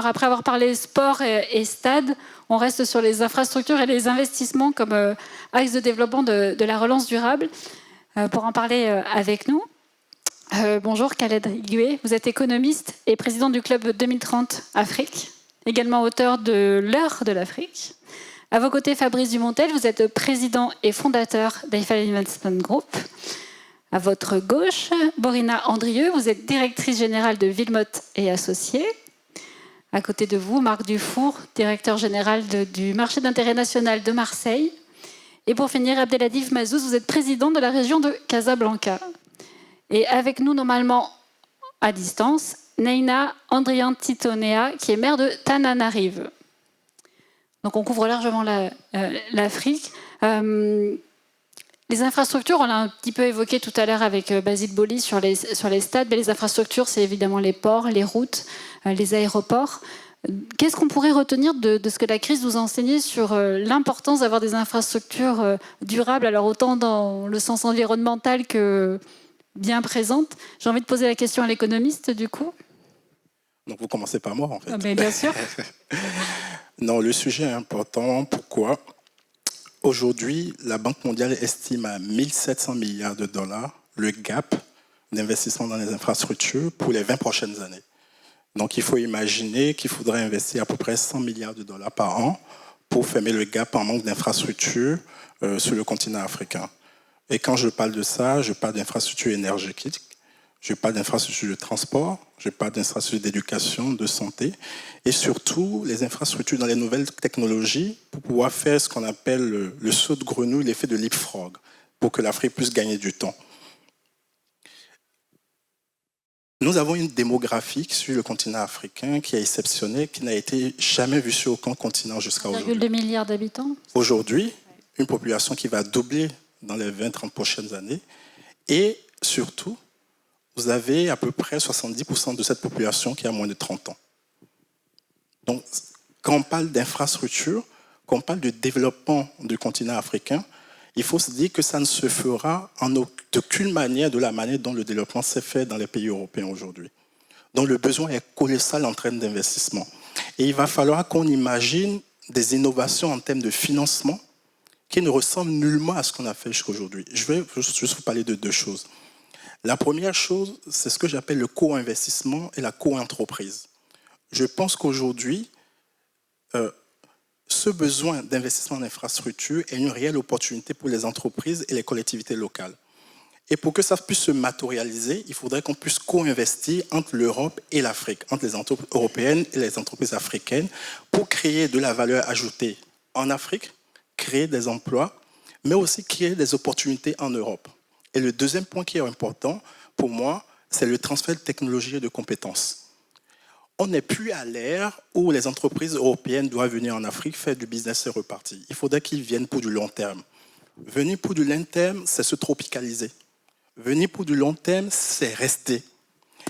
Alors après avoir parlé sport et stade, on reste sur les infrastructures et les investissements comme axe de développement de la relance durable. Pour en parler avec nous, bonjour Khaled Higué, vous êtes économiste et président du club 2030 Afrique, également auteur de l'heure de l'Afrique. À vos côtés, Fabrice Dumontel, vous êtes président et fondateur d'Eiffel Investment Group. À votre gauche, Borina Andrieux, vous êtes directrice générale de Villemotte et Associés. À côté de vous, Marc Dufour, directeur général du marché d'intérêt national de Marseille. Et pour finir, Abdeladif Mazouz, vous êtes président de la région de Casablanca. Et avec nous, normalement, à distance, Neina Andrian-Titonea, qui est maire de Tananarive. Donc on couvre largement l'Afrique. Les infrastructures, on l'a un petit peu évoqué tout à l'heure avec Basile Boli sur les stades, mais les infrastructures, c'est évidemment les ports, les routes, les aéroports. Qu'est-ce qu'on pourrait retenir de ce que la crise nous a enseigné sur l'importance d'avoir des infrastructures durables, alors autant dans le sens environnemental que bien présentes? J'ai envie de poser la question à l'économiste, du coup. Donc vous commencez par moi, en fait. Ah, mais bien sûr. Non, le sujet est important. Pourquoi ? Aujourd'hui, la Banque mondiale estime à 1 700 milliards de dollars le gap d'investissement dans les infrastructures pour les 20 prochaines années. Donc, il faut imaginer qu'il faudrait investir à peu près 100 milliards de dollars par an pour fermer le gap en manque d'infrastructures sur le continent africain. Et quand je parle de ça, je parle d'infrastructures énergétiques, je parle d'infrastructures de transport, je parle d'infrastructures d'éducation, de santé, et surtout les infrastructures dans les nouvelles technologies pour pouvoir faire ce qu'on appelle le saut de grenouille, l'effet de leapfrog, pour que l'Afrique puisse gagner du temps. Nous avons une démographie sur le continent africain qui est exceptionnelle, qui n'a été jamais vue sur aucun continent jusqu'à aujourd'hui. 1,2 milliard d'habitants. Aujourd'hui, une population qui va doubler dans les 20-30 prochaines années, et surtout, vous avez à peu près 70% de cette population qui a moins de 30 ans. Donc, quand on parle d'infrastructure, quand on parle de développement du continent africain, il faut se dire que ça ne se fera en aucune manière de la manière dont le développement s'est fait dans les pays européens aujourd'hui. Donc, le besoin est colossal en termes d'investissement. Et il va falloir qu'on imagine des innovations en termes de financement qui ne ressemblent nullement à ce qu'on a fait jusqu'à aujourd'hui. Je vais juste vous parler de deux choses. La première chose, c'est ce que j'appelle le co-investissement et la co-entreprise. Je pense qu'aujourd'hui, ce besoin d'investissement en infrastructure est une réelle opportunité pour les entreprises et les collectivités locales. Et pour que ça puisse se matérialiser, il faudrait qu'on puisse co-investir entre l'Europe et l'Afrique, entre les entreprises européennes et les entreprises africaines, pour créer de la valeur ajoutée en Afrique, créer des emplois, mais aussi créer des opportunités en Europe. Et le deuxième point qui est important pour moi, c'est le transfert de technologie et de compétences. On n'est plus à l'ère où les entreprises européennes doivent venir en Afrique faire du business et repartir. Il faudrait qu'ils viennent pour du long terme. Venir pour du long terme, c'est se tropicaliser. Venir pour du long terme, c'est rester.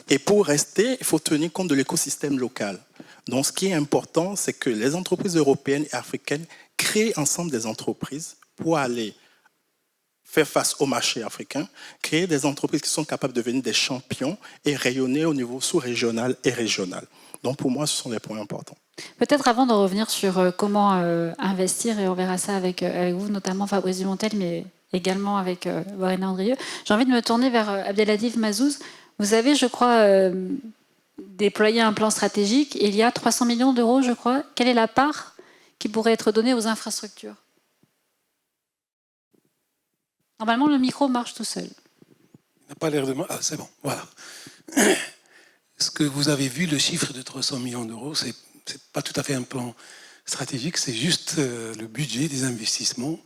Et pour rester, il faut tenir compte de l'écosystème local. Donc ce qui est important, c'est que les entreprises européennes et africaines créent ensemble des entreprises pour aller faire face au marché africain, créer des entreprises qui sont capables de devenir des champions et rayonner au niveau sous-régional et régional. Donc pour moi, ce sont les points importants. Peut-être avant de revenir sur comment investir, et on verra ça avec vous, notamment Fabrice Dumontel, mais également avec Borina Andrieux, j'ai envie de me tourner vers Abdeladif Mazouz. Vous avez, je crois, déployé un plan stratégique. Il y a 300 millions d'euros, je crois. Quelle est la part qui pourrait être donnée aux infrastructures ? Normalement, le micro marche tout seul. Il n'a pas l'air de... Ah, c'est bon, voilà. Ce que vous avez vu, le chiffre de 300 millions d'euros, c'est pas tout à fait un plan stratégique, c'est juste le budget des investissements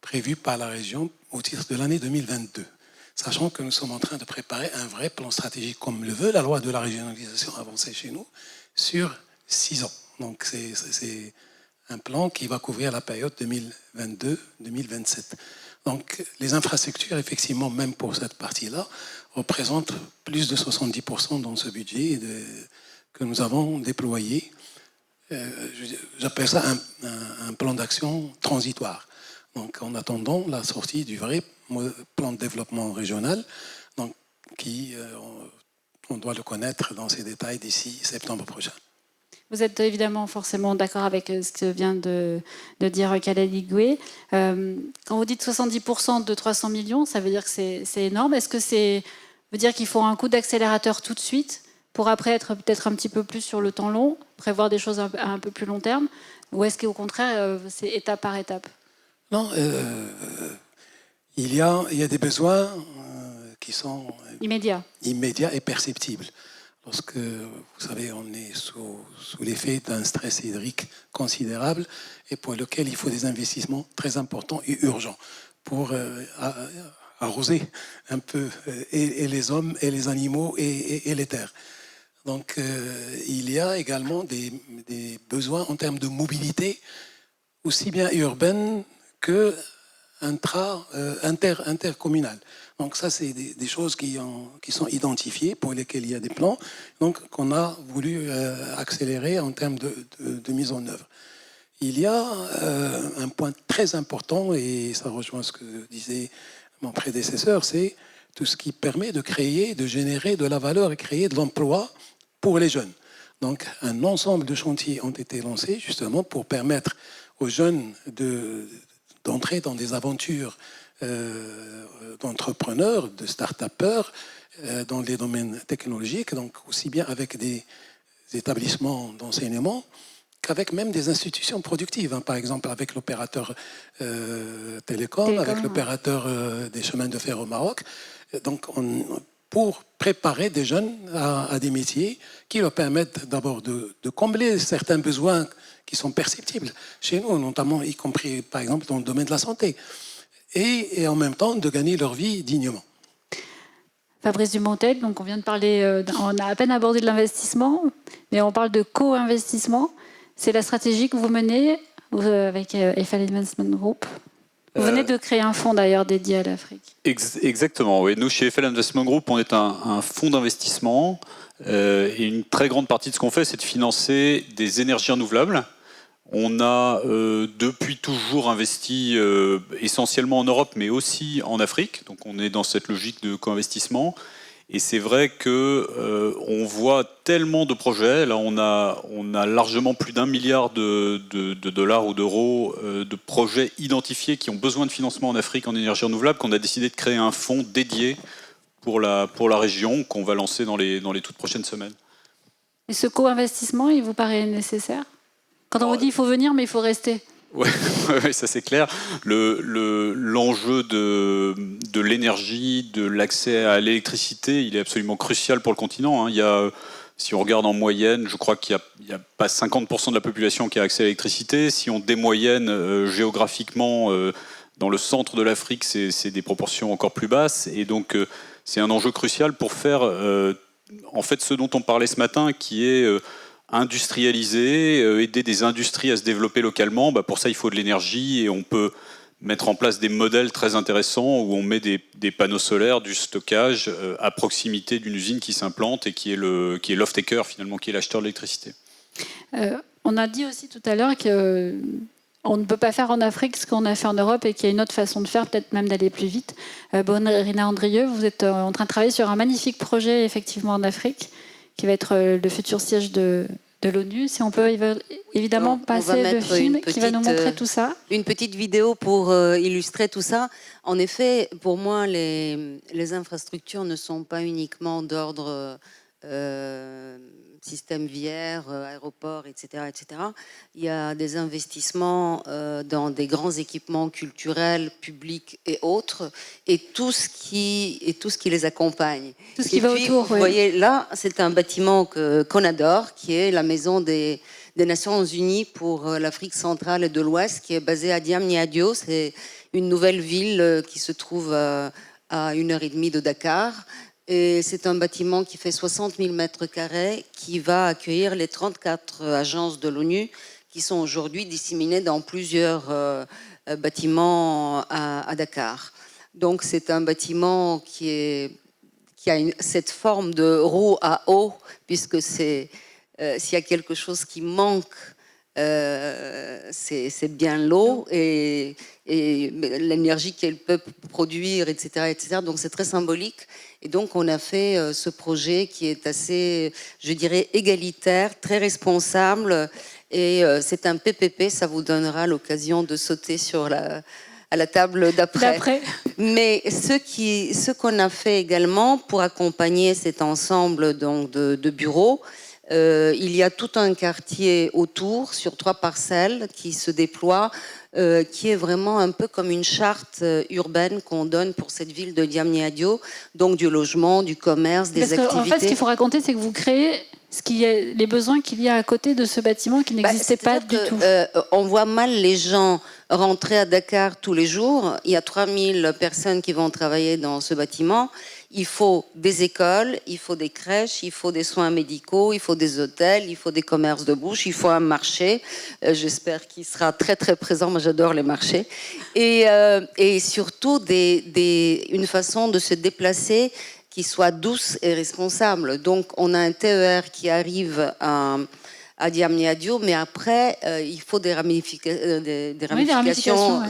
prévus par la région au titre de l'année 2022. Sachant que nous sommes en train de préparer un vrai plan stratégique, comme le veut la loi de la régionalisation avancée chez nous, sur 6 ans. Donc c'est un plan qui va couvrir la période 2022-2027. Donc les infrastructures, effectivement, même pour cette partie-là, représentent plus de 70% dans ce budget que nous avons déployé. J'appelle ça un plan d'action transitoire. Donc en attendant la sortie du vrai plan de développement régional, donc, qui, on doit le connaître dans ses détails d'ici septembre prochain. Vous êtes évidemment forcément d'accord avec ce que vient de dire Khaled Igwe. Quand vous dites 70% de 300 millions, ça veut dire que c'est énorme. Est-ce que ça veut dire qu'il faut un coup d'accélérateur tout de suite pour après être peut-être un petit peu plus sur le temps long, prévoir des choses à un peu plus long terme? Ou est-ce qu'au contraire, c'est étape par étape? Non, il y a des besoins qui sont Immédiat. immédiats et perceptibles. Lorsque, vous savez, on est sous l'effet d'un stress hydrique considérable et pour lequel il faut des investissements très importants et urgents pour arroser un peu et les hommes et les animaux et les terres. Donc il y a également des besoins en termes de mobilité, aussi bien urbaine que intercommunale. Donc ça, c'est des choses qui sont identifiées, pour lesquelles il y a des plans, donc qu'on a voulu accélérer en termes de mise en œuvre. Il y a un point très important, et ça rejoint ce que disait mon prédécesseur, c'est tout ce qui permet de créer, de générer de la valeur et créer de l'emploi pour les jeunes. Donc un ensemble de chantiers ont été lancés justement pour permettre aux jeunes d'entrer dans des aventures d'entrepreneurs, de start-upers dans les domaines technologiques, donc aussi bien avec des établissements d'enseignement qu'avec même des institutions productives, par exemple avec l'opérateur télécom, avec l'opérateur des chemins de fer au Maroc. Donc pour préparer des jeunes à des métiers qui leur permettent d'abord de combler certains besoins qui sont perceptibles chez nous, notamment y compris par exemple dans le domaine de la santé, et en même temps de gagner leur vie dignement. Fabrice Dumontel, donc on vient de parler, on a à peine abordé de l'investissement, mais on parle de co-investissement. C'est la stratégie que vous menez avec Eiffel Investment Group. Vous venez de créer un fonds d'ailleurs dédié à l'Afrique. Exactement, oui. Nous, chez Eiffel Investment Group, on est un fonds d'investissement et une très grande partie de ce qu'on fait, c'est de financer des énergies renouvelables. On a depuis toujours investi essentiellement en Europe, mais aussi en Afrique. Donc on est dans cette logique de co-investissement. Et c'est vrai que on voit tellement de projets. Là, on a largement plus d'1 milliard de dollars ou d'euros de projets identifiés qui ont besoin de financement en Afrique en énergie renouvelable, qu'on a décidé de créer un fonds dédié pour la région qu'on va lancer dans les toutes prochaines semaines. Et ce co-investissement, il vous paraît nécessaire? Quand on vous dit il faut venir, mais il faut rester. Oui, ça c'est clair. L'enjeu de l'énergie, de l'accès à l'électricité, il est absolument crucial pour le continent. Il y a, si on regarde en moyenne, je crois qu'il n'y a pas 50% de la population qui a accès à l'électricité. Si on démoyenne géographiquement, dans le centre de l'Afrique, c'est des proportions encore plus basses. Et donc, c'est un enjeu crucial pour faire en fait ce dont on parlait ce matin, qui est industrialiser, aider des industries à se développer localement. Pour ça, il faut de l'énergie et on peut mettre en place des modèles très intéressants où on met des panneaux solaires, du stockage à proximité d'une usine qui s'implante et qui est l'off-taker finalement, qui est l'acheteur d'électricité. On a dit aussi tout à l'heure qu'on ne peut pas faire en Afrique ce qu'on a fait en Europe et qu'il y a une autre façon de faire, peut-être même d'aller plus vite. Rina Andrieux, vous êtes en train de travailler sur un magnifique projet effectivement en Afrique, qui va être le futur siège de l'ONU. Si on peut évidemment passer le film qui va nous montrer tout ça. Une petite vidéo pour illustrer tout ça. En effet, pour moi, les infrastructures ne sont pas uniquement d'ordre système viaire, aéroport, etc., etc. Il y a des investissements dans des grands équipements culturels, publics et autres, et tout ce qui les accompagne. Tout ce qui va autour. Vous voyez, là, c'est un bâtiment qu'on adore, qui est la maison des Nations Unies pour l'Afrique centrale et de l'Ouest, qui est basée à Diamniadio. C'est une nouvelle ville qui se trouve à 1h30 de Dakar. Et c'est un bâtiment qui fait 60 000 mètres carrés, qui va accueillir les 34 agences de l'ONU qui sont aujourd'hui disséminées dans plusieurs bâtiments à Dakar. Donc c'est un bâtiment qui a cette forme de roue à eau, puisque s'il y a quelque chose qui manque c'est bien l'eau et l'énergie qu'elle peut produire, etc., etc. Donc c'est très symbolique. Et donc on a fait ce projet qui est assez, je dirais, égalitaire, très responsable. Et c'est un PPP, ça vous donnera l'occasion de sauter à la table d'après. Mais ce qu'on a fait également pour accompagner cet ensemble donc, de bureaux, il y a tout un quartier autour, sur 3 parcelles, qui se déploie, qui est vraiment un peu comme une charte urbaine qu'on donne pour cette ville de Diamniadio, donc du logement, du commerce, des activités. En fait, ce qu'il faut raconter, c'est que vous créez les besoins qu'il y a à côté de ce bâtiment qui n'existait pas du tout. On voit mal les gens rentrer à Dakar tous les jours. Il y a 3000 personnes qui vont travailler dans ce bâtiment. Il faut des écoles, il faut des crèches, il faut des soins médicaux, il faut des hôtels, il faut des commerces de bouche, il faut un marché. J'espère qu'il sera très très présent. Moi, j'adore les marchés. Et surtout une façon de se déplacer qui soit douce et responsable. Donc, on a un TER qui arrive à Diamniadio, mais après, il faut des ramifications. Oui, des ramifications, ouais.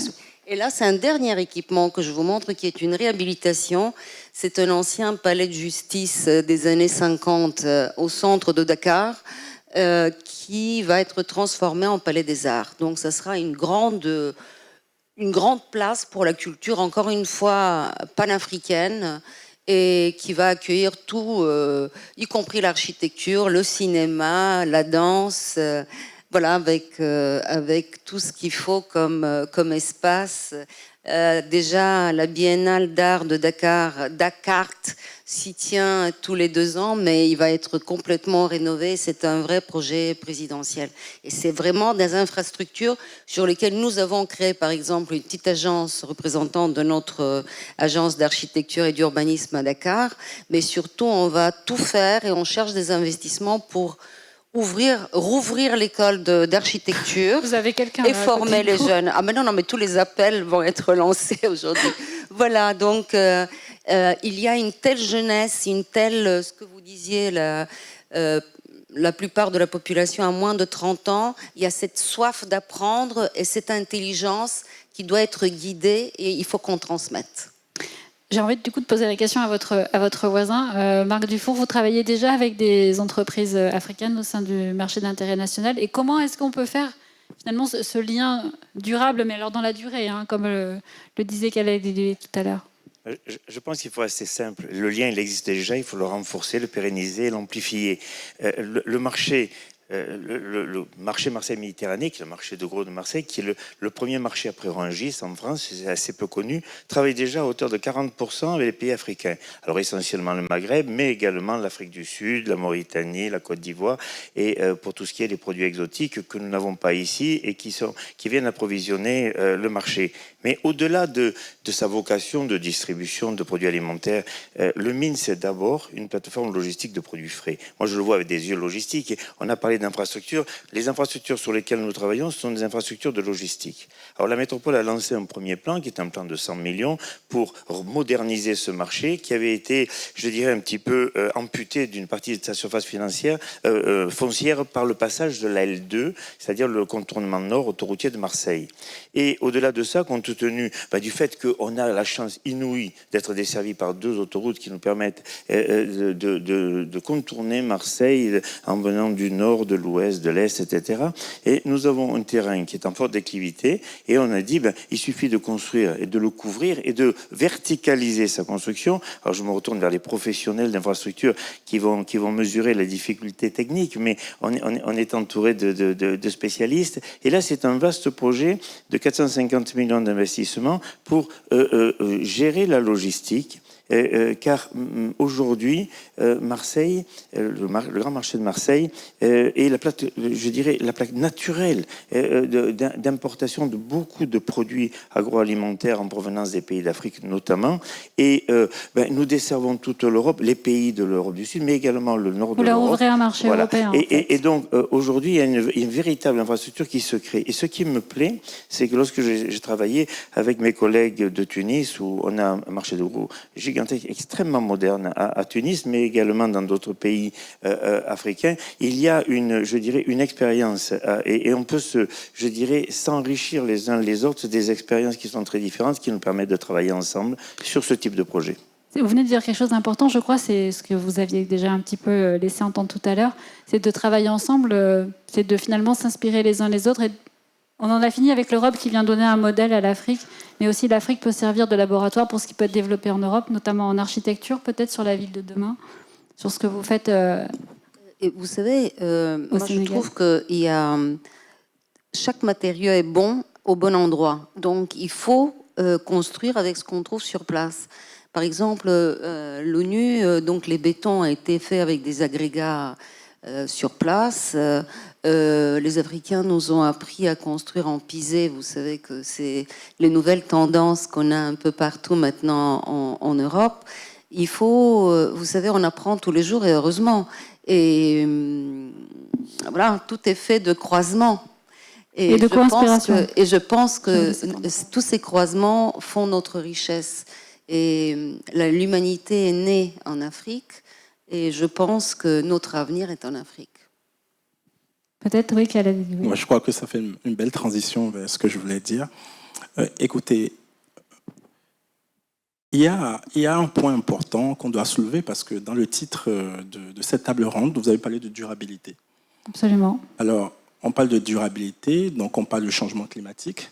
Et là, c'est un dernier équipement que je vous montre qui est une réhabilitation. C'est un ancien palais de justice des années 50 au centre de Dakar qui va être transformé en palais des arts. Donc, ça sera une grande place pour la culture, encore une fois panafricaine, et qui va accueillir tout, y compris l'architecture, le cinéma, la danse, voilà, avec tout ce qu'il faut comme espace. Déjà, la Biennale d'art de Dakar, Dakart, s'y tient tous les 2 ans, mais il va être complètement rénové. C'est un vrai projet présidentiel. Et c'est vraiment des infrastructures sur lesquelles nous avons créé, par exemple, une petite agence représentante de notre agence d'architecture et d'urbanisme à Dakar. Mais surtout, on va tout faire et on cherche des investissements pour rouvrir l'école d'architecture. Vous avez quelqu'un et former les jeunes. Ah mais non, mais tous les appels vont être lancés aujourd'hui. Voilà, donc il y a une telle jeunesse, ce que vous disiez, la plupart de la population a moins de 30 ans. Il y a cette soif d'apprendre et cette intelligence qui doit être guidée et il faut qu'on transmette. J'ai envie du coup de poser la question à votre voisin. Marc Dufour, vous travaillez déjà avec des entreprises africaines au sein du marché d'intérêt national. Et comment est-ce qu'on peut faire finalement ce lien durable, mais alors dans la durée, hein, comme le disait Khaled tout à l'heure? Je pense qu'il faut rester simple. Le lien, il existe déjà, il faut le renforcer, le pérenniser, l'amplifier. Le marché... Le marché Marseille-Méditerranée, qui est le marché de gros de Marseille, qui est le premier marché après Rungis en France, c'est assez peu connu, travaille déjà à hauteur de 40% avec les pays africains. Alors essentiellement le Maghreb, mais également l'Afrique du Sud, la Mauritanie, la Côte d'Ivoire, et pour tout ce qui est des produits exotiques que nous n'avons pas ici et qui viennent approvisionner le marché. Mais au-delà de sa vocation de distribution de produits alimentaires, le mine, c'est d'abord une plateforme logistique de produits frais. Moi, je le vois avec des yeux logistiques. Et on a parlé d'infrastructures. Les infrastructures sur lesquelles nous travaillons, ce sont des infrastructures de logistique. Alors, la métropole a lancé un premier plan, qui est un plan de 100 millions, pour moderniser ce marché, qui avait été, je dirais, un petit peu amputé d'une partie de sa surface foncière par le passage de la L2, c'est-à-dire le contournement nord autoroutier de Marseille. Et au-delà de ça, compte tenu du fait qu'on a la chance inouïe d'être desservi par 2 autoroutes qui nous permettent de contourner Marseille en venant du nord, de l'ouest, de l'est, etc. Et nous avons un terrain qui est en forte déclivité et on a dit il suffit de construire et de le couvrir et de verticaliser sa construction. Alors je me retourne vers les professionnels d'infrastructure qui vont mesurer la difficulté technique, mais on est entouré de spécialistes. Et là, c'est un vaste projet de 450 millions d'investissements pour gérer la logistique. Car aujourd'hui, Marseille, le grand marché de Marseille, est la plaque naturelle d'importation de beaucoup de produits agroalimentaires en provenance des pays d'Afrique notamment. Et nous desservons toute l'Europe, les pays de l'Europe du Sud, mais également le nord de l'Europe. Vous leur ouvrez un marché européen. Et donc, aujourd'hui, il y a une véritable infrastructure qui se crée. Et ce qui me plaît, c'est que lorsque j'ai travaillé avec mes collègues de Tunis, où on a un marché de gros gigantesque, gigantesque, extrêmement moderne à Tunis, mais également dans d'autres pays africains. Il y a une expérience et on peut s'enrichir les uns les autres des expériences qui sont très différentes, qui nous permettent de travailler ensemble sur ce type de projet. Vous venez de dire quelque chose d'important, je crois, c'est ce que vous aviez déjà un petit peu laissé entendre tout à l'heure, c'est de travailler ensemble, c'est de finalement s'inspirer les uns les autres. Et on en a fini avec l'Europe qui vient donner un modèle à l'Afrique, mais aussi l'Afrique peut servir de laboratoire pour ce qui peut être développé en Europe, notamment en architecture, peut-être sur la ville de demain, sur ce que vous faites. Et vous savez, moi je trouve que chaque matériau est bon au bon endroit. Donc il faut construire avec ce qu'on trouve sur place. Par exemple, l'ONU, donc les bétons ont été faits avec des agrégats sur place. Les Africains nous ont appris à construire en pisé. Vous savez que c'est les nouvelles tendances qu'on a un peu partout maintenant en Europe. Il faut, vous savez, on apprend tous les jours et heureusement. Et voilà, tout est fait de croisements. Et de co-inspiration. Et je pense que tous ces croisements font notre richesse. Et l'humanité est née en Afrique et je pense que notre avenir est en Afrique. Peut-être, oui, qu'elle a dit oui. Moi, je crois que ça fait une belle transition vers ce que je voulais dire. Écoutez, il y a un point important qu'on doit soulever parce que dans le titre de cette table ronde, vous avez parlé de durabilité. Absolument. Alors, on parle de durabilité, donc on parle de changement climatique.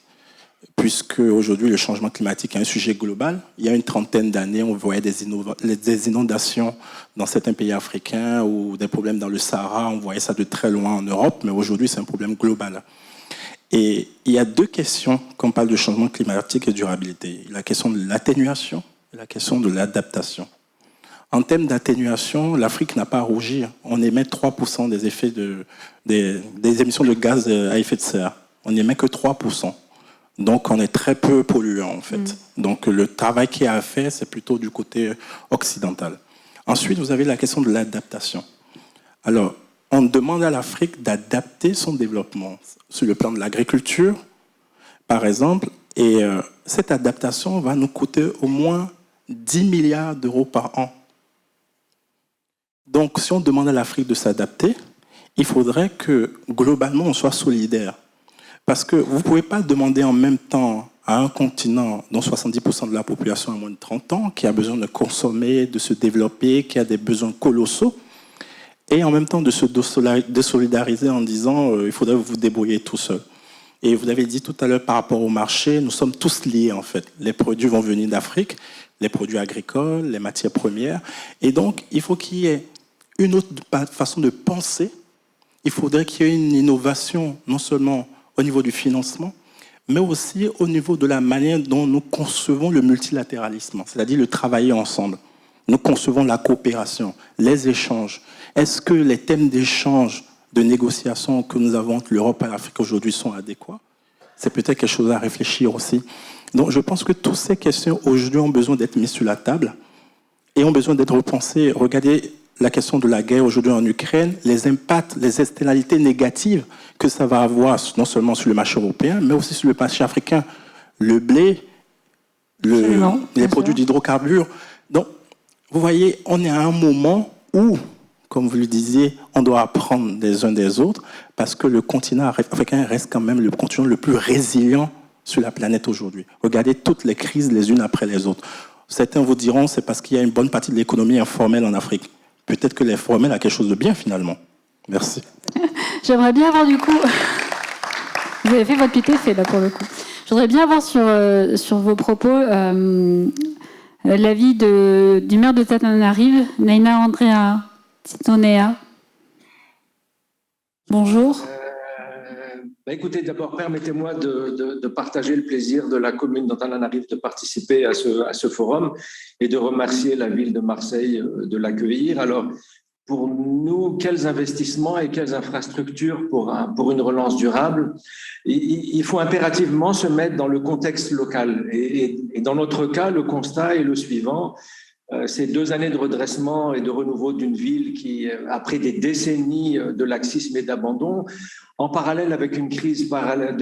Puisque aujourd'hui le changement climatique est un sujet global. Il y a une trentaine d'années, on voyait des inondations dans certains pays africains ou des problèmes dans le Sahara, on voyait ça de très loin en Europe, mais aujourd'hui c'est un problème global. Et il y a deux questions quand on parle de changement climatique et durabilité. La question de l'atténuation et la question de l'adaptation. En termes d'atténuation, l'Afrique n'a pas à rougir. On émet 3% des effets des émissions de gaz à effet de serre. On n'émet que 3%. Donc, on est très peu polluant, en fait. Donc, le travail qui est à faire, c'est plutôt du côté occidental. Ensuite, vous avez la question de l'adaptation. Alors, on demande à l'Afrique d'adapter son développement sur le plan de l'agriculture, par exemple, et cette adaptation va nous coûter au moins 10 milliards d'euros par an. Donc, si on demande à l'Afrique de s'adapter, il faudrait que, globalement, on soit solidaire. Parce que vous ne pouvez pas demander en même temps à un continent dont 70% de la population a moins de 30 ans, qui a besoin de consommer, de se développer, qui a des besoins colossaux, et en même temps de se désolidariser en disant il faudrait vous débrouiller tout seul. Et vous avez dit tout à l'heure par rapport au marché, nous sommes tous liés en fait. Les produits vont venir d'Afrique, les produits agricoles, les matières premières. Et donc, il faut qu'il y ait une autre façon de penser. Il faudrait qu'il y ait une innovation, non seulement au niveau du financement, mais aussi au niveau de la manière dont nous concevons le multilatéralisme, c'est-à-dire le travailler ensemble. Nous concevons la coopération, les échanges. Est-ce que les thèmes d'échange, de négociation que nous avons entre l'Europe et l'Afrique aujourd'hui sont adéquats? C'est peut-être quelque chose à réfléchir aussi. Donc je pense que toutes ces questions aujourd'hui ont besoin d'être mises sur la table et ont besoin d'être repensées. Regardez la question de la guerre aujourd'hui en Ukraine, les impacts, les externalités négatives que ça va avoir non seulement sur le marché européen, mais aussi sur le marché africain. Le blé, les produits d'hydrocarbures. Donc, vous voyez, on est à un moment où, comme vous le disiez, on doit apprendre des uns des autres, parce que le continent africain reste quand même le continent le plus résilient sur la planète aujourd'hui. Regardez toutes les crises les unes après les autres. Certains vous diront c'est parce qu'il y a une bonne partie de l'économie informelle en Afrique. Peut-être que l'informel a quelque chose de bien finalement. Merci. J'aimerais bien avoir du coup... Vous avez fait votre petit effet là pour le coup. Je voudrais bien avoir sur vos propos l'avis du maire de Tananarive, Naina Andrea Titonea. Bonjour. Écoutez, d'abord, permettez-moi de partager le plaisir de la commune d'Antananarive de participer à ce forum et de remercier la ville de Marseille de l'accueillir. Alors, pour nous, quels investissements et quelles infrastructures pour une relance durable? Il faut impérativement se mettre dans le contexte local. Et dans notre cas, le constat est le suivant. Ces 2 années de redressement et de renouveau d'une ville qui, après des décennies de laxisme et d'abandon, en parallèle avec une crise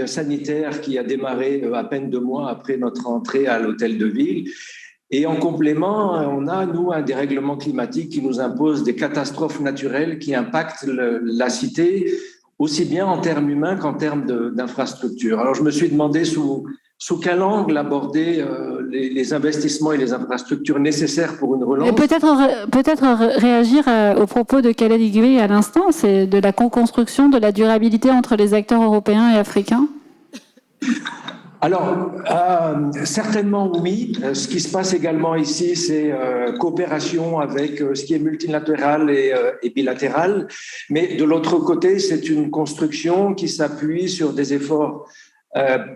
sanitaire qui a démarré à peine 2 mois après notre entrée à l'hôtel de ville, Et en complément, on a, nous, un dérèglement climatique qui nous impose des catastrophes naturelles qui impactent la cité, aussi bien en termes humains qu'en termes d'infrastructures. Alors, je me suis demandé sous quel angle aborder les investissements et les infrastructures nécessaires pour une relance. Et peut-être réagir aux propos de Khaled Igwe à l'instant, c'est de la co-construction, de la durabilité entre les acteurs européens et africains. Alors, certainement oui. Ce qui se passe également ici, c'est coopération avec ce qui est multilatéral et bilatéral. Mais de l'autre côté, c'est une construction qui s'appuie sur des efforts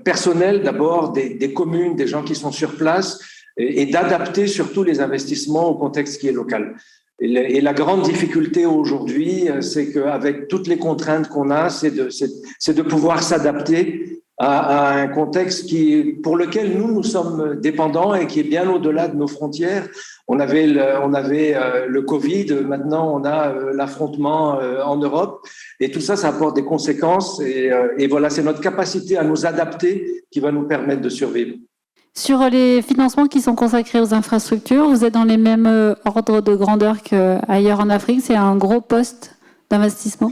personnels, d'abord des communes, des gens qui sont sur place, et d'adapter surtout les investissements au contexte qui est local. Et la grande difficulté aujourd'hui, c'est qu'avec toutes les contraintes qu'on a, c'est de pouvoir s'adapter à un contexte pour lequel nous sommes dépendants et qui est bien au-delà de nos frontières. On avait le Covid, maintenant on a l'affrontement en Europe, et tout ça, ça apporte des conséquences. Et voilà, c'est notre capacité à nous adapter qui va nous permettre de survivre. Sur les financements qui sont consacrés aux infrastructures, vous êtes dans les mêmes ordres de grandeur qu'ailleurs en Afrique. C'est un gros poste d'investissement?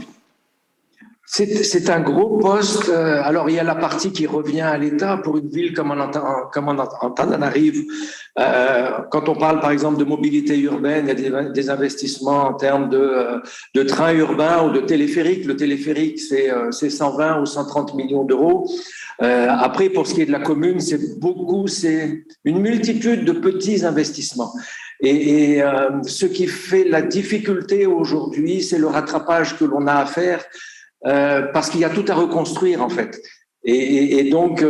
C'est un gros poste. Alors, il y a la partie qui revient à l'État pour une ville comme Antananarive. Quand on parle, par exemple, de mobilité urbaine, il y a des investissements en termes de trains urbains ou de téléphériques. Le téléphérique, c'est 120 ou 130 millions d'euros. Après, pour ce qui est de la commune, c'est une multitude de petits investissements. Et ce qui fait la difficulté aujourd'hui, c'est le rattrapage que l'on a à faire. Parce qu'il y a tout à reconstruire en fait. Et donc,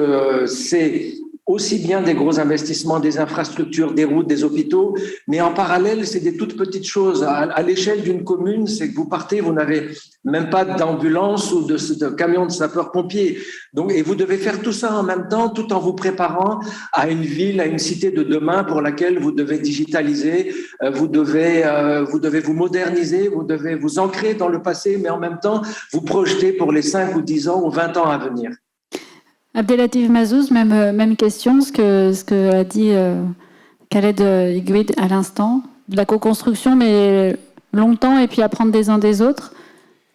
c'est aussi bien des gros investissements, des infrastructures, des routes, des hôpitaux, mais en parallèle, c'est des toutes petites choses. À l'échelle d'une commune, c'est que vous partez, vous n'avez même pas d'ambulance ou de camion de sapeurs-pompiers. Donc, et vous devez faire tout ça en même temps, tout en vous préparant à une ville, à une cité de demain pour laquelle vous devez digitaliser, vous devez vous moderniser, vous devez vous ancrer dans le passé, mais en même temps, vous projeter pour les 5 ou 10 ans ou 20 ans à venir. Abdelatif Mazouz, même question, ce que a dit Khaled Igwe à l'instant, de la co-construction, mais longtemps, et puis apprendre des uns des autres.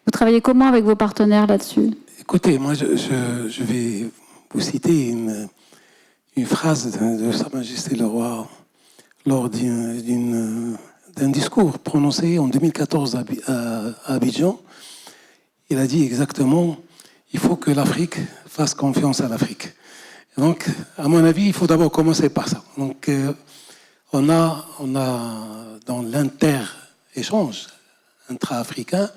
Vous travaillez comment avec vos partenaires là-dessus? Écoutez, moi je vais vous citer une phrase de Sa Majesté le Roi lors d'un discours prononcé en 2014 à Abidjan. Il a dit exactement: il faut que l'Afrique fasse confiance à l'Afrique. Donc, à mon avis, il faut d'abord commencer par ça. Donc, on a dans l'inter-échange intra-africain,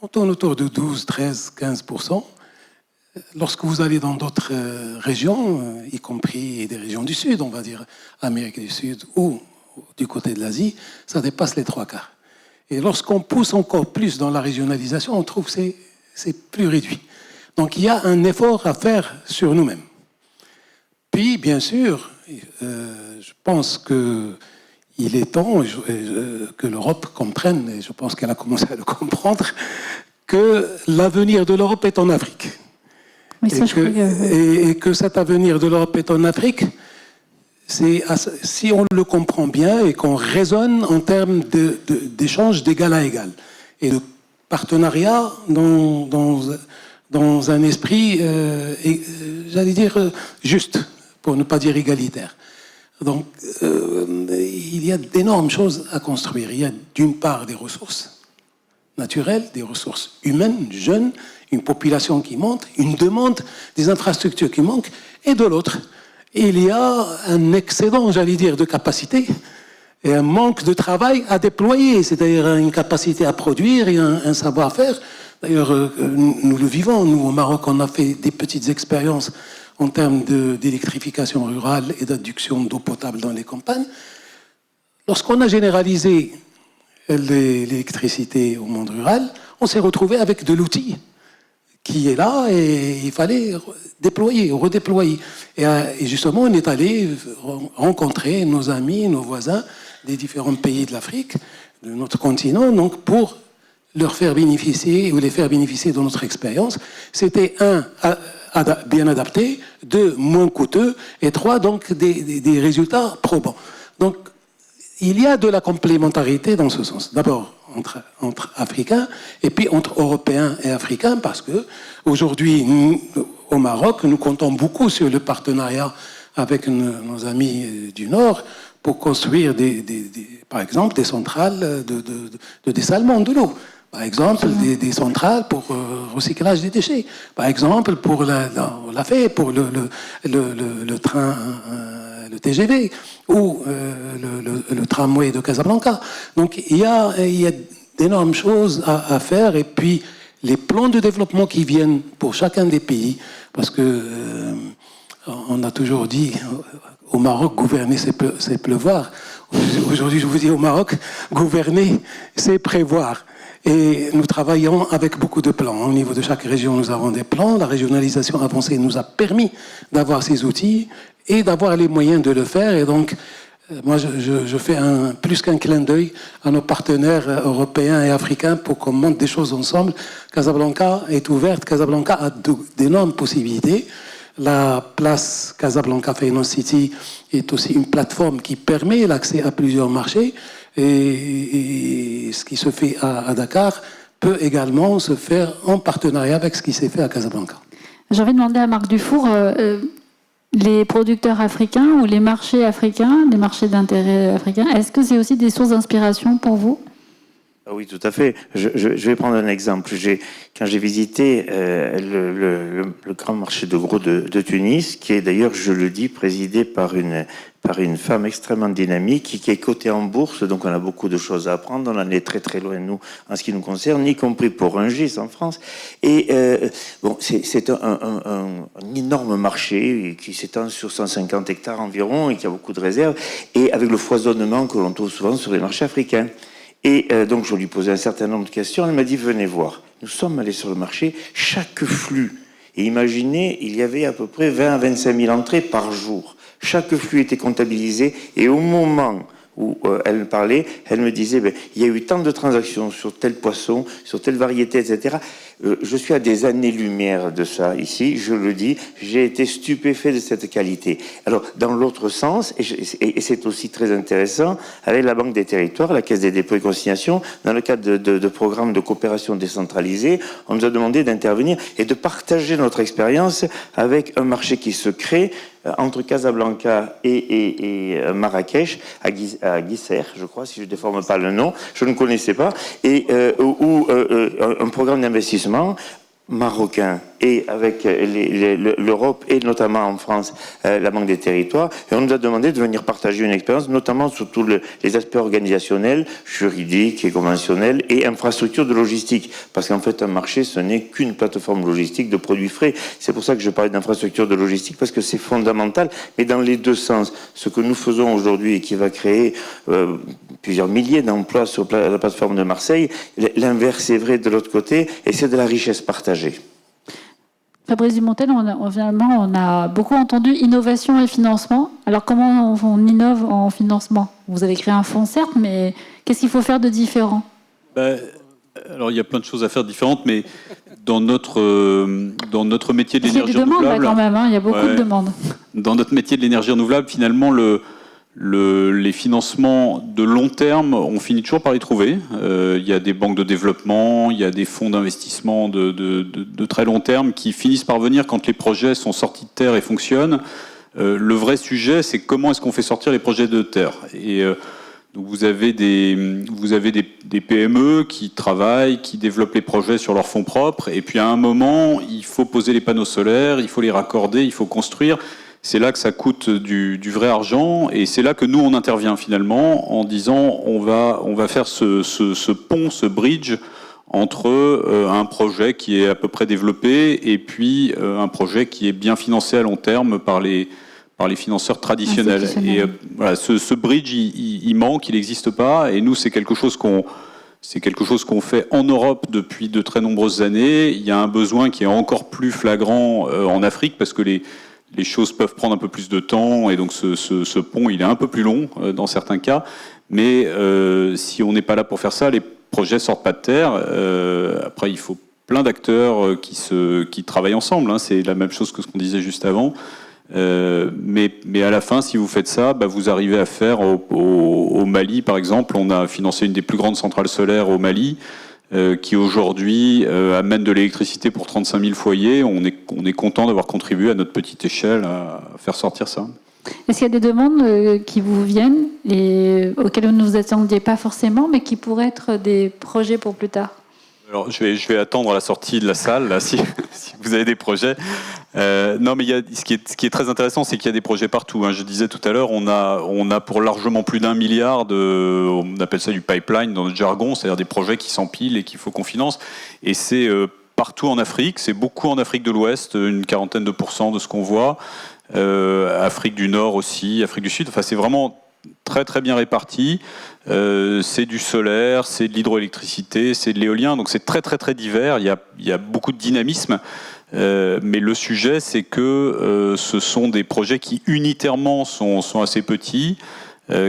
on tourne autour de 12, 13, 15%. Lorsque vous allez dans d'autres régions, y compris des régions du Sud, on va dire Amérique du Sud ou du côté de l'Asie, ça dépasse les 3/4. Et lorsqu'on pousse encore plus dans la régionalisation, on trouve que c'est plus réduit. Donc il y a un effort à faire sur nous-mêmes. Puis, bien sûr, je pense qu'il est temps que l'Europe comprenne, et je pense qu'elle a commencé à le comprendre, que l'avenir de l'Europe est en Afrique. Oui, ça, et que cet avenir de l'Europe est en Afrique, si on le comprend bien et qu'on raisonne en termes d'échange d'égal à égal et de partenariat dans un esprit, j'allais dire, juste, pour ne pas dire égalitaire. Donc, il y a d'énormes choses à construire. Il y a d'une part des ressources naturelles, des ressources humaines, jeunes, une population qui monte, une demande des infrastructures qui manquent, et de l'autre, il y a un excédent, j'allais dire, de capacité et un manque de travail à déployer, c'est-à-dire une capacité à produire et un savoir-faire. D'ailleurs, nous le vivons. Nous, au Maroc, on a fait des petites expériences en termes d'électrification rurale et d'adduction d'eau potable dans les campagnes. Lorsqu'on a généralisé l'électricité au monde rural, on s'est retrouvé avec de l'outil qui est là et il fallait déployer, redéployer. Et justement, on est allé rencontrer nos amis, nos voisins des différents pays de l'Afrique, de notre continent, donc pour leur faire bénéficier ou les faire bénéficier de notre expérience. C'était bien adapté, 2, moins coûteux, et 3, donc des résultats probants. Donc, il y a de la complémentarité dans ce sens. D'abord, entre Africains, et puis entre Européens et Africains, parce que aujourd'hui, nous, au Maroc, nous comptons beaucoup sur le partenariat avec nos amis du Nord pour construire, par exemple, des centrales de dessalement de l'eau. Par exemple, des centrales pour recyclage des déchets. Par exemple, on l'a fait pour le train, le TGV ou le tramway de Casablanca. Donc il y a d'énormes choses à faire, et puis les plans de développement qui viennent pour chacun des pays, parce que on a toujours dit au Maroc, gouverner c'est pleuvoir. Aujourd'hui, je vous dis au Maroc, gouverner c'est prévoir. Et nous travaillons avec beaucoup de plans. Au niveau de chaque région, nous avons des plans. La régionalisation avancée nous a permis d'avoir ces outils et d'avoir les moyens de le faire. Et donc, moi, je fais plus qu'un clin d'œil à nos partenaires européens et africains pour qu'on monte des choses ensemble. Casablanca est ouverte. Casablanca a d'énormes possibilités. La place Casablanca Finance City est aussi une plateforme qui permet l'accès à plusieurs marchés. Et ce qui se fait à Dakar peut également se faire en partenariat avec ce qui s'est fait à Casablanca. J'ai envie de demander à Marc Dufour, les producteurs africains ou les marchés africains, les marchés d'intérêt africains, est-ce que c'est aussi des sources d'inspiration pour vous ? Oui, tout à fait. Je vais prendre un exemple. Quand j'ai visité le grand marché de gros de Tunis, qui est d'ailleurs, je le dis, présidé par une femme extrêmement dynamique, qui est cotée en bourse, donc on a beaucoup de choses à apprendre. On en est très très loin, nous, en ce qui nous concerne, y compris pour Rungis en France. Et c'est un énorme marché qui s'étend sur 150 hectares environ et qui a beaucoup de réserves, et avec le foisonnement que l'on trouve souvent sur les marchés africains. Et donc je lui posais un certain nombre de questions. Elle m'a dit, venez voir. Nous sommes allés sur le marché, chaque flux. Et imaginez, il y avait à peu près 20 à 25 000 entrées par jour. Chaque flux était comptabilisé, et au moment où elle me parlait, elle me disait, il y a eu tant de transactions sur tel poisson, sur telle variété, etc. Je suis à des années-lumière de ça ici, je le dis, j'ai été stupéfait de cette qualité. Alors, dans l'autre sens, et c'est aussi très intéressant, avec la Banque des Territoires, la Caisse des dépôts et consignations, dans le cadre de programmes de coopération décentralisée, on nous a demandé d'intervenir et de partager notre expérience avec un marché qui se crée entre Casablanca et Marrakech, à Guisser, je crois, si je ne déforme pas le nom, je ne connaissais pas, et où un programme d'investissement marocain et avec l'Europe et notamment en France la Banque des Territoires, et on nous a demandé de venir partager une expérience, notamment sur tous les aspects organisationnels, juridiques et conventionnels et infrastructures de logistique, parce qu'en fait un marché ce n'est qu'une plateforme logistique de produits frais. C'est pour ça que je parlais d'infrastructures de logistique, parce que c'est fondamental, mais dans les deux sens. Ce que nous faisons aujourd'hui et qui va créer plusieurs milliers d'emplois sur la plateforme de Marseille, l'inverse est vrai de l'autre côté, et c'est de la richesse partagée. Fabrice Dumontel, on a beaucoup entendu innovation et financement. Alors comment on innove en financement ? Vous avez créé un fonds, certes, mais qu'est-ce qu'il faut faire de différent ? Alors il y a plein de choses à faire différentes, mais dans notre métier de l'énergie renouvelable... Il y a des demandes là, quand même, il y a beaucoup de demandes. Dans notre métier de l'énergie renouvelable, finalement, les financements de long terme, on finit toujours par les trouver. Il y a des banques de développement, il y a des fonds d'investissement de très long terme qui finissent par venir quand les projets sont sortis de terre et fonctionnent. Le vrai sujet, c'est comment est-ce qu'on fait sortir les projets de terre. Et donc vous avez des PME qui travaillent, qui développent les projets sur leurs fonds propres, et puis à un moment, il faut poser les panneaux solaires, il faut les raccorder, il faut construire. C'est là que ça coûte du vrai argent, et c'est là que nous on intervient finalement en disant on va faire ce pont, ce bridge entre un projet qui est à peu près développé et puis un projet qui est bien financé à long terme par les financeurs traditionnels. Et voilà, ce bridge il manque, il n'existe pas, et nous c'est quelque chose qu'on fait en Europe depuis de très nombreuses années. Il y a un besoin qui est encore plus flagrant en Afrique parce que les choses peuvent prendre un peu plus de temps, et donc ce pont, il est un peu plus long dans certains cas. Mais si on n'est pas là pour faire ça, les projets sortent pas de terre. Après, il faut plein d'acteurs qui travaillent ensemble. C'est la même chose que ce qu'on disait juste avant. Mais à la fin, si vous faites ça, vous arrivez à faire au Mali, par exemple, on a financé une des plus grandes centrales solaires au Mali, qui aujourd'hui amène de l'électricité pour 35 000 foyers. On est content d'avoir contribué à notre petite échelle à faire sortir ça. Est-ce qu'il y a des demandes qui vous viennent et auxquelles vous ne vous attendiez pas forcément, mais qui pourraient être des projets pour plus tard ? Alors, je vais attendre à la sortie de la salle, là, si vous avez des projets. Non, mais ce qui est très intéressant, c'est qu'il y a des projets partout. Hein. Je disais tout à l'heure, on a pour largement plus d'1 milliard on appelle ça du pipeline dans notre jargon, c'est-à-dire des projets qui s'empilent et qu'il faut qu'on finance. Et c'est partout en Afrique, c'est beaucoup en Afrique de l'Ouest, une 40% de ce qu'on voit. Afrique du Nord aussi, Afrique du Sud. Enfin, c'est vraiment très très bien réparti. C'est du solaire, c'est de l'hydroélectricité, c'est de l'éolien. Donc c'est très très très divers. Il y a beaucoup de dynamisme. Mais le sujet, c'est que ce sont des projets qui unitairement sont assez petits,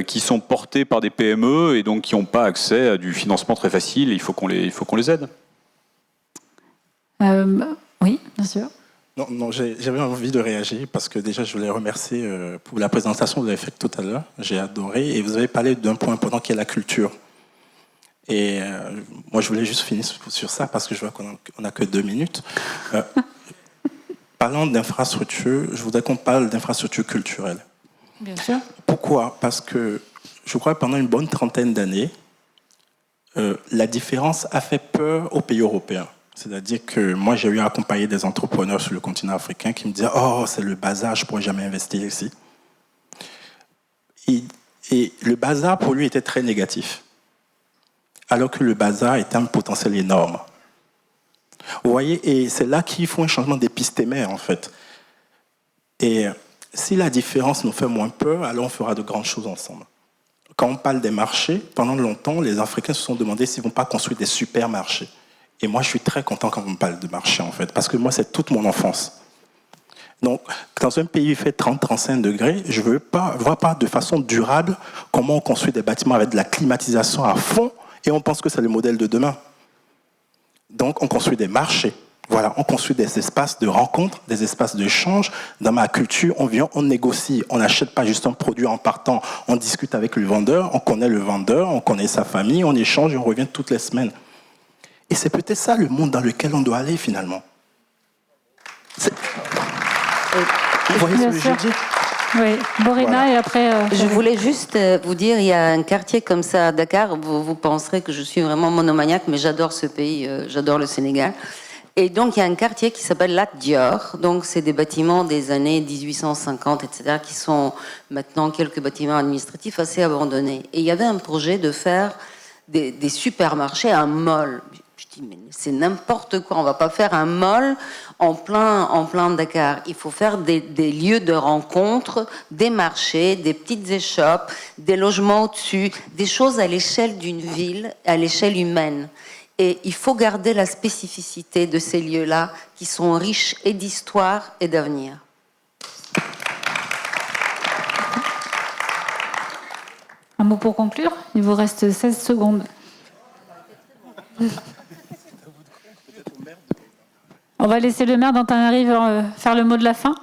qui sont portés par des PME et donc qui n'ont pas accès à du financement très facile. Il faut qu'on les aide. Oui, bien sûr. Non, j'avais envie de réagir parce que déjà je voulais remercier pour la présentation que vous avez faite tout à l'heure. J'ai adoré et vous avez parlé d'un point important qui est la culture. Et moi je voulais juste finir sur ça parce que je vois qu'on n'a que 2 minutes. Parlant d'infrastructures, je voudrais qu'on parle d'infrastructures culturelles. Bien sûr. Pourquoi ? Parce que je crois que pendant une bonne trentaine d'années, la différence a fait peur aux pays européens. C'est-à-dire que moi, j'ai eu à accompagner des entrepreneurs sur le continent africain qui me disaient « Oh, c'est le bazar, je ne pourrais jamais investir ici. » Et le bazar, pour lui, était très négatif. Alors que le bazar était un potentiel énorme. Vous voyez, et c'est là qu'il faut un changement d'épistémère, en fait. Et si la différence nous fait moins peur, alors on fera de grandes choses ensemble. Quand on parle des marchés, pendant longtemps, les Africains se sont demandé s'ils ne vont pas construire des supermarchés. Et moi, je suis très content quand on me parle de marché, en fait, parce que moi, c'est toute mon enfance. Donc, dans un pays où il fait 30-35 degrés, je ne vois pas de façon durable comment on construit des bâtiments avec de la climatisation à fond et on pense que c'est le modèle de demain. Donc, on construit des marchés. Voilà, on construit des espaces de rencontre, des espaces d'échange. Dans ma culture, on vient, on négocie. On n'achète pas juste un produit en partant. On discute avec le vendeur, on connaît le vendeur, on connaît sa famille, on échange et on revient toutes les semaines. Et c'est peut-être ça le monde dans lequel on doit aller finalement. Vous voyez ce que je dis ? Oui, Borina voilà. Et après... Je voulais juste vous dire, il y a un quartier comme ça à Dakar, vous penserez que je suis vraiment monomaniaque, mais j'adore ce pays, j'adore le Sénégal. Et donc il y a un quartier qui s'appelle Lat Dior, donc c'est des bâtiments des années 1850, etc., qui sont maintenant quelques bâtiments administratifs assez abandonnés. Et il y avait un projet de faire des supermarchés, un mall. Je dis, mais c'est n'importe quoi, on ne va pas faire un mall en plein Dakar. Il faut faire des lieux de rencontre, des marchés, des petites échoppes, des logements au-dessus, des choses à l'échelle d'une ville, à l'échelle humaine. Et il faut garder la spécificité de ces lieux-là qui sont riches et d'histoire et d'avenir. Un mot pour conclure ? Il vous reste 16 secondes. On va laisser le maire d'Antananarive faire le mot de la fin.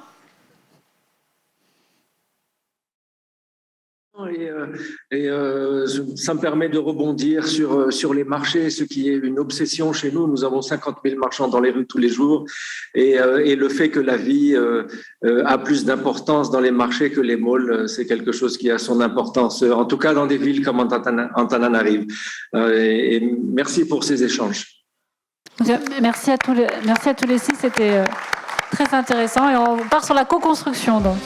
Ça me permet de rebondir sur les marchés, ce qui est une obsession chez nous. Nous avons 50 000 marchands dans les rues tous les jours. Et le fait que la vie a plus d'importance dans les marchés que les malls, c'est quelque chose qui a son importance, en tout cas dans des villes comme Antananarive. Et merci pour ces échanges. Merci à tous les 6, c'était très intéressant. Et on part sur la co-construction donc.